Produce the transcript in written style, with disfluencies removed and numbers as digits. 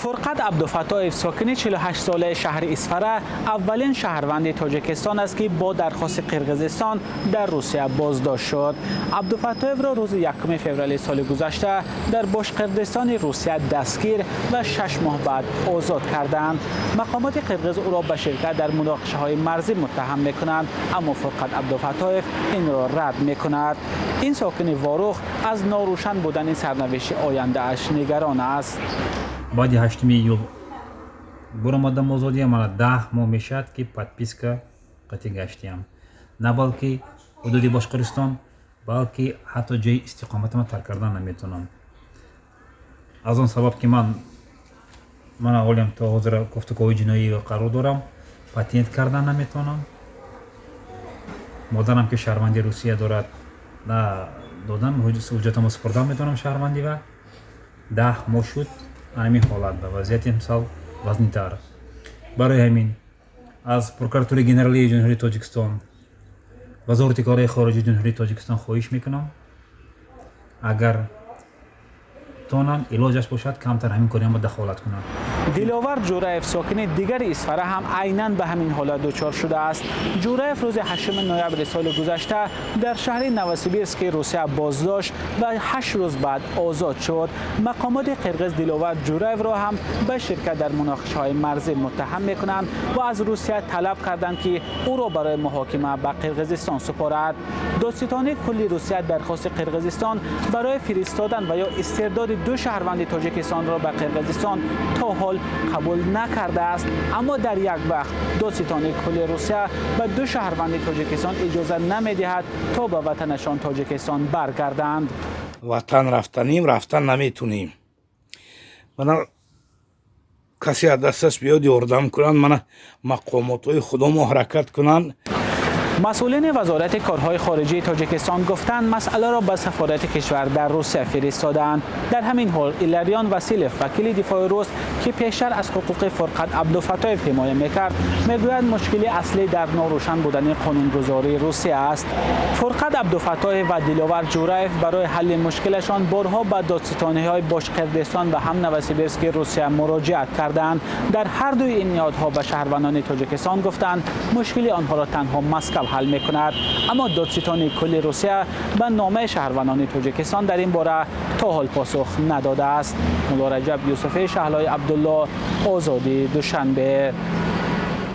فرقت عبدالفتاح ساکن 48 ساله شهر اسفره اولین شهروند تاجیکستان است که با درخواست قرقیزستان در روسیه بازداشت شد. عبدالفتاح را روز 1 فوریه سال گذشته در باشقردستان روسیه دستگیر و 6 ماه بعد آزاد کردند. مقامات قرقیز او را به شرکت در مناقشه‌های مرزی متهم می‌کنند، اما فرقت عبدالفتاح این را رد می‌کند. این ساکن واروخ از ناروشن بودن سرنوشت آینده اش نگران است. بعد 8 июля برآمدم آزادی من 10 ماه میشد که подписка قطعی گشتیم، نه بلکه حدود باشقرستان بلکه حتی جای استقامت من ترک کردن نمیتونم. از اون سبب که من اولیم تا حاضر گفتگوهای جنایی قرار دارم، پاتنت کردن نمیتونم. مادرم که شهروندی روسیه دارد، نه دادم حجتم سپردم میتونم شهروندی و 10 ماه شد. همین حالت به وضعیت امسال وزنی‌تر. برای همین از پروکراتوری گنرالی جمهوری تاجیکستان، وزارت کارهای خارجی جمهوری تاجیکستان خواهش میکنم اگر تونن علاجش باشد کمتر همین کاری هم دخالت کنند. دلاور جورایف ساکن دیگر اسفره هم عیناً به همین حالت دچار شده است. جورایف روز 8 نوامبر سال گذشته در شهر نوسیبیرسک روسیه بازداشت و 8 روز بعد آزاد شد. مقامات قرقیز دلاور جورایف را هم به شرکت در مناقشه‌های مرزی متهم می‌کنند و از روسیه طلب کردند که او را برای محاکمه به قرقیزستان سپارد. دادستانی کلی روسیه درخواست قرقیزستان برای فرستادن و یا استرداد 2 شهروند تاجیکستان را به قرقیزستان تا حال قبول نکرده است، اما در یک وقت دادستانی کل روسیه به 2 شهروند تاجیکستان اجازه نمیدهد تا به وطنشان تاجیکستان برگردند. وطن رفتن نمیتونیم. من کسی از دستش بیاد یاردم کنن، من مقامات خودم حرکت کنن. مسئولین وزارت کارهای خارجی تاجیکستان گفتند مسئله را به سفارت کشور در روسیه فرستادند. در همین حال ایلاریان واسیلیف وکیل دفاع روس که پیشتر از حقوق فرقت عبدالفتاح حمایت میکرد میگوید مشکل اصلی در ناروشن بودن قانونگذاری روسیه است. فرقت عبدالفتاح و دلاور جورایف برای حل مشکلشان بارها به دادستانی‌های باشقردستان و هم نوسیبیرسک روسیه مراجعت کردند. در هر دوی این نهادها به شهروندان تاجیکستان گفتند مشکل آنها را تنها مسکو حل میکند، اما دادستانی کل روسیه به نامه شهروندان تاجیکستان در این باره تا حال پاسخ نداده است. مولا رجب یوسفی شهلای عبدالله، آزادی، دوشنبه.